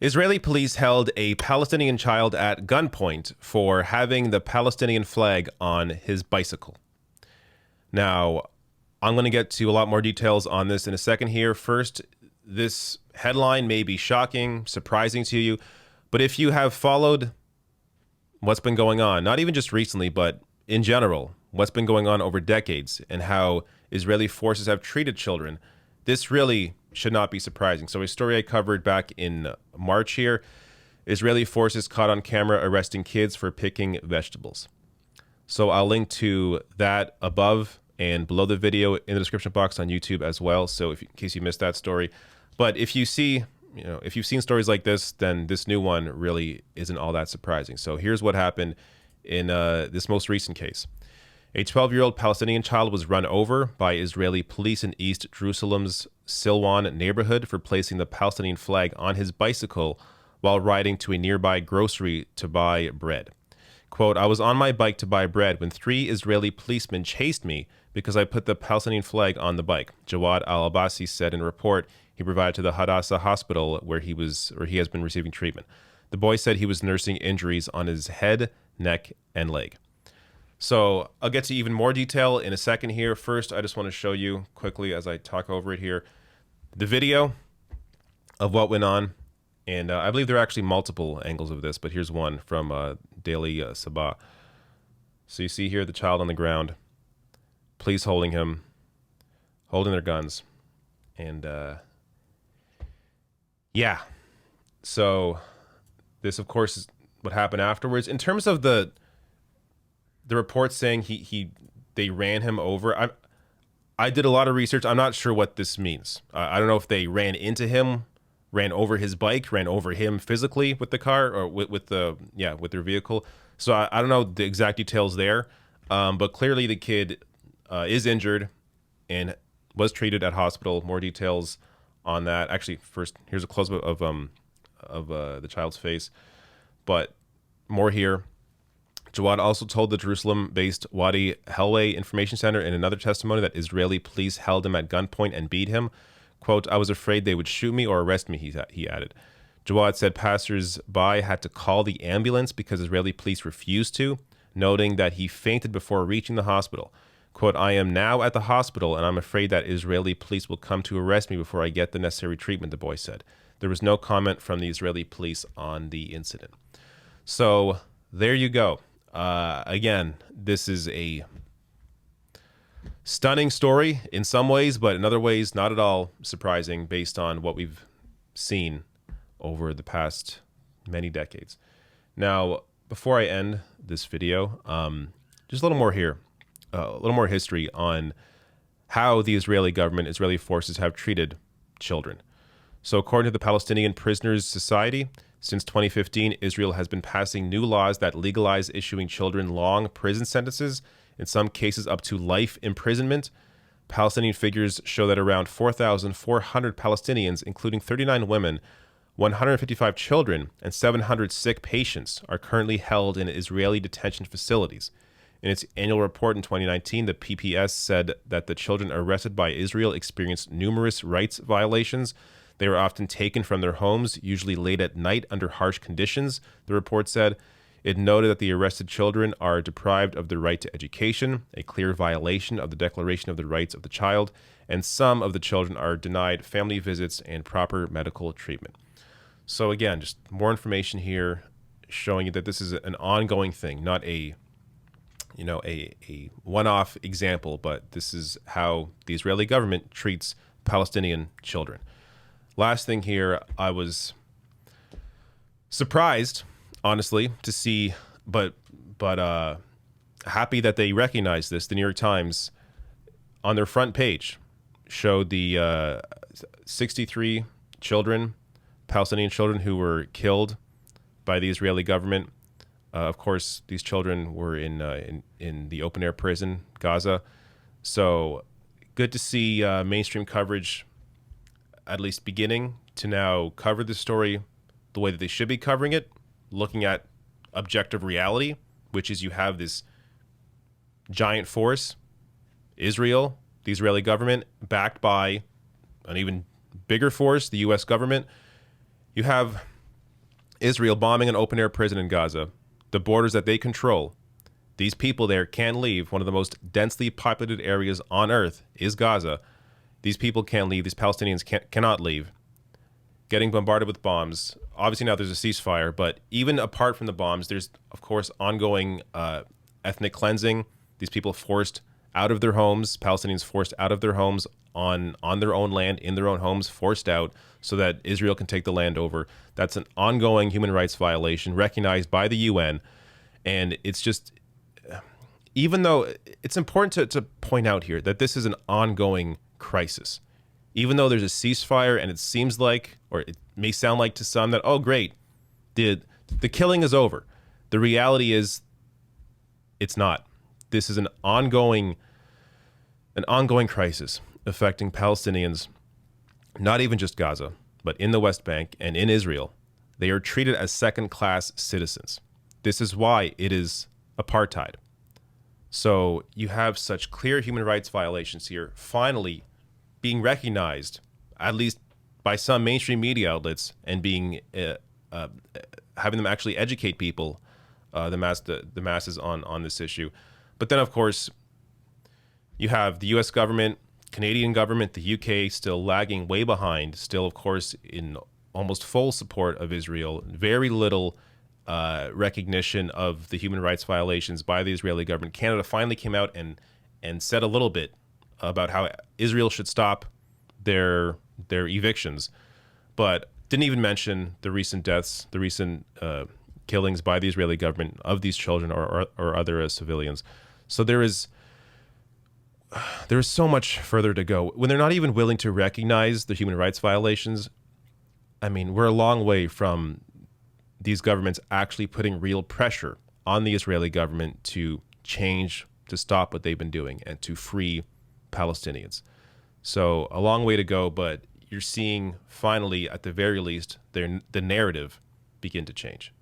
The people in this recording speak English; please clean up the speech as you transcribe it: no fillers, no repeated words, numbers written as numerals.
Israeli police held a Palestinian child at gunpoint for having the Palestinian flag on his bicycle. Now, I'm going to get to a lot more details on this in a second here. First, this headline may be shocking, surprising to you, but if you have followed what's been going on, not even just recently, but in general, what's been going on over decades and how Israeli forces have treated children, this really should not be surprising. So a story I covered back in March here, Israeli forces caught on camera arresting kids for picking vegetables. So I'll link to that above and below the video in the description box on YouTube as well. So in case you missed that story, but if you see, if you've seen stories like this, then this new one really isn't all that surprising. So here's what happened in this most recent case. A 12-year-old Palestinian child was run over by Israeli police in East Jerusalem's Silwan neighborhood for placing the Palestinian flag on his bicycle while riding to a nearby grocery to buy bread. Quote, "I was on my bike to buy bread when 3 Israeli policemen chased me because I put the Palestinian flag on the bike," Jawad al-Abbasi said in a report he provided to the Hadassah hospital where he has been receiving treatment. The boy said he was nursing injuries on his head, neck, and leg. So I'll get to even more detail in a second here. First, I just want to show you quickly as I talk over it here, the video of what went on. And I believe there are actually multiple angles of this, but here's one from Daily Sabah. So you see here the child on the ground, police holding him, holding their guns. And yeah, so this, of course, is what happened afterwards. In terms of the report saying they ran him over, I did a lot of research. I'm not sure what this means. I don't know if they ran into him, ran over his bike, ran over him physically with the car or with their vehicle. So I don't know the exact details there, but clearly the kid is injured and was treated at hospital. More details on that. Actually, first here's a close-up of the child's face, but more here. Jawad also told the Jerusalem-based Wadi Helway Information Center in another testimony that Israeli police held him at gunpoint and beat him. Quote, "I was afraid they would shoot me or arrest me," he added. Jawad said passers-by had to call the ambulance because Israeli police refused to, noting that he fainted before reaching the hospital. Quote, "I am now at the hospital and I'm afraid that Israeli police will come to arrest me before I get the necessary treatment," the boy said. There was no comment from the Israeli police on the incident. So there you go. Again, this is a stunning story in some ways, but in other ways, not at all surprising based on what we've seen over the past many decades. Now, before I end this video, just a little more here, a little more history on how the Israeli government, Israeli forces have treated children. So according to the Palestinian Prisoners Society, since 2015, Israel has been passing new laws that legalize issuing children long prison sentences, in some cases up to life imprisonment. Palestinian figures show that around 4,400 Palestinians, including 39 women, 155 children, and 700 sick patients, are currently held in Israeli detention facilities. In its annual report in 2019, the PPS said that the children arrested by Israel experienced numerous rights violations. They were often taken from their homes, usually late at night under harsh conditions, the report said. It noted that the arrested children are deprived of the right to education, a clear violation of the Declaration of the Rights of the Child, and some of the children are denied family visits and proper medical treatment. So again, just more information here showing you that this is an ongoing thing, not a one-off example, but this is how the Israeli government treats Palestinian children. Last thing here, I was surprised, honestly, to see, but happy that they recognized this. The New York Times, on their front page, showed the 63 children, Palestinian children, who were killed by the Israeli government. Of course, these children were in the open-air prison, Gaza. So good to see mainstream coverage at least beginning to now cover the story the way that they should be covering it, looking at objective reality, which is you have this giant force, Israel, the Israeli government, backed by an even bigger force, the U.S. government. You have Israel bombing an open-air prison in Gaza, the borders that they control. These people there can't leave. One of the most densely populated areas on earth is Gaza. These people can't leave. These Palestinians cannot leave. Getting bombarded with bombs. Obviously now there's a ceasefire, but even apart from the bombs, there's, of course, ongoing ethnic cleansing. These people forced out of their homes, Palestinians forced out of their homes on their own land, in their own homes, forced out so that Israel can take the land over. That's an ongoing human rights violation recognized by the UN. And it's just, even though it's important to point out here that this is an ongoing crisis, even though there's a ceasefire and it seems like, or it may sound like to some that, oh, great, the killing is over. The reality is it's not. This is an ongoing crisis affecting Palestinians, not even just Gaza, but in the West Bank and in Israel. They are treated as second-class citizens. This is why it is apartheid. So you have such clear human rights violations here finally being recognized, at least by some mainstream media outlets, and being having them actually educate people, the masses on this issue. But then, of course, you have the U.S. government, Canadian government, the U.K. still lagging way behind, still, of course, in almost full support of Israel. Very little recognition of the human rights violations by the Israeli government. Canada finally came out and said a little bit about how Israel should stop their evictions, but didn't even mention the recent deaths, the recent killings by the Israeli government of these children or other civilians. So there is so much further to go. When they're not even willing to recognize the human rights violations, I mean, we're a long way from these governments actually putting real pressure on the Israeli government to change, to stop what they've been doing, and to free Palestinians. So a long way to go, but you're seeing finally, at the very least, the narrative begin to change.